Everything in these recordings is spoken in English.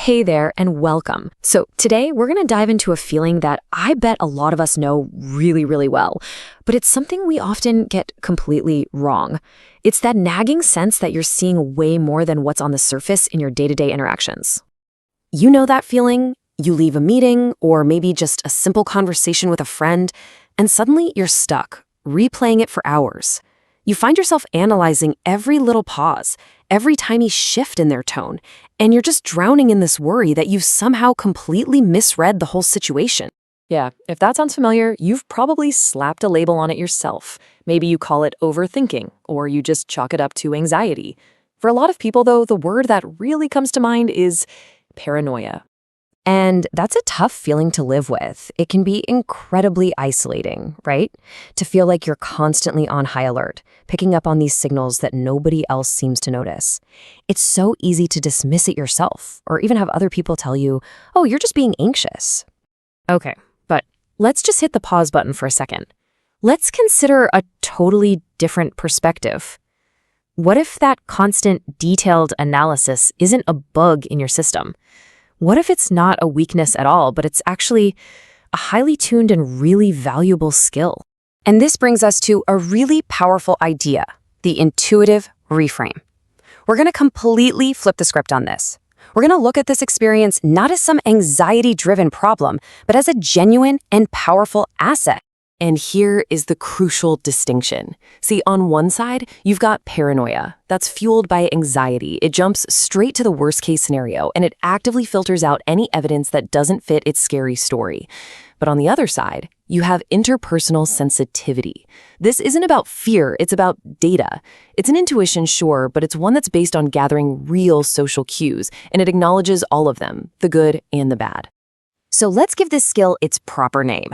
Hey there, and welcome. So today we're going to dive into a feeling that I bet a lot of us know really, really well, but it's something we often get completely wrong. It's that nagging sense that you're seeing way more than what's on the surface in your day-to-day interactions. You know that feeling? You leave a meeting, or maybe just a simple conversation with a friend, and suddenly you're stuck, replaying it for hours. You find yourself analyzing every little pause, every tiny shift in their tone, and you're just drowning in this worry that you've somehow completely misread the whole situation. Yeah, if that sounds familiar, you've probably slapped a label on it yourself. Maybe you call it overthinking, or you just chalk it up to anxiety. For a lot of people, though, the word that really comes to mind is paranoia. And that's a tough feeling to live with. It can be incredibly isolating, right? To feel like you're constantly on high alert, picking up on these signals that nobody else seems to notice. It's so easy to dismiss it yourself, or even have other people tell you, oh, you're just being anxious. Okay, but let's just hit the pause button for a second. Let's consider a totally different perspective. What if that constant, detailed analysis isn't a bug in your system? What if it's not a weakness at all, but it's actually a highly tuned and really valuable skill? And this brings us to a really powerful idea, the intuitive reframe. We're going to completely flip the script on this. We're going to look at this experience not as some anxiety-driven problem, but as a genuine and powerful asset. And here is the crucial distinction. See, on one side, you've got paranoia. That's fueled by anxiety. It jumps straight to the worst-case scenario, and it actively filters out any evidence that doesn't fit its scary story. But on the other side, you have interpersonal sensitivity. This isn't about fear, it's about data. It's an intuition, sure, but it's one that's based on gathering real social cues, and it acknowledges all of them, the good and the bad. So let's give this skill its proper name.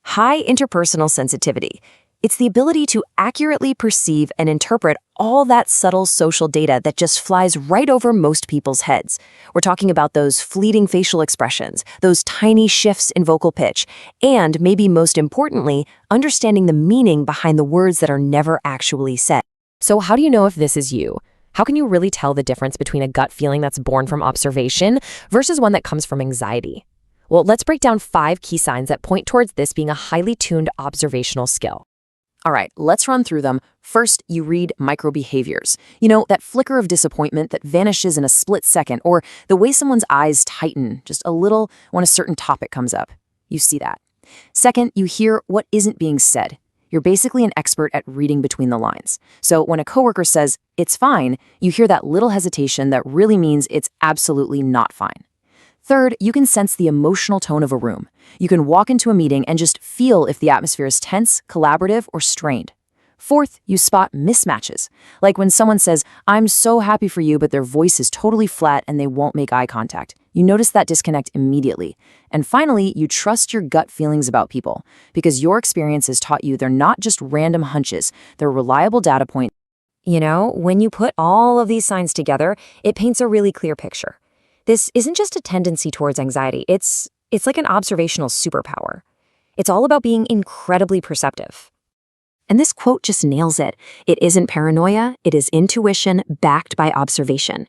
High interpersonal sensitivity. It's the ability to accurately perceive and interpret all that subtle social data that just flies right over most people's heads. We're talking about those fleeting facial expressions, those tiny shifts in vocal pitch, and maybe most importantly, understanding the meaning behind the words that are never actually said. So how do you know if this is you? How can you really tell the difference between a gut feeling that's born from observation versus one that comes from anxiety? Well, let's break down 5 key signs that point towards this being a highly tuned observational skill. All right, let's run through them. First, you read micro-behaviors. You know, that flicker of disappointment that vanishes in a split second, or the way someone's eyes tighten just a little when a certain topic comes up. You see that. Second, you hear what isn't being said. You're basically an expert at reading between the lines. So when a coworker says, "It's fine," you hear that little hesitation that really means it's absolutely not fine. Third, you can sense the emotional tone of a room. You can walk into a meeting and just feel if the atmosphere is tense, collaborative, or strained. Fourth, you spot mismatches. Like when someone says, "I'm so happy for you," but their voice is totally flat and they won't make eye contact. You notice that disconnect immediately. And finally, you trust your gut feelings about people because your experience has taught you they're not just random hunches, they're reliable data points. You know, when you put all of these signs together, it paints a really clear picture. This isn't just a tendency towards anxiety, it's like an observational superpower. It's all about being incredibly perceptive. And this quote just nails it. It isn't paranoia, it is intuition backed by observation.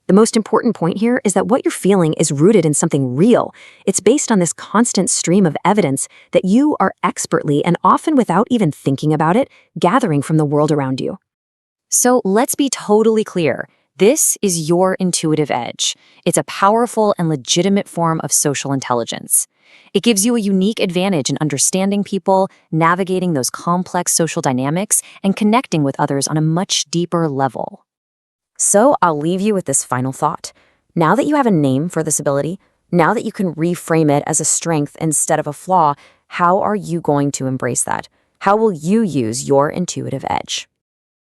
The most important point here is that what you're feeling is rooted in something real. It's based on this constant stream of evidence that you are expertly, and often without even thinking about it, gathering from the world around you. So let's be totally clear. This is your intuitive edge. It's a powerful and legitimate form of social intelligence. It gives you a unique advantage in understanding people, navigating those complex social dynamics, and connecting with others on a much deeper level. So I'll leave you with this final thought. Now that you have a name for this ability, now that you can reframe it as a strength instead of a flaw, how are you going to embrace that? How will you use your intuitive edge?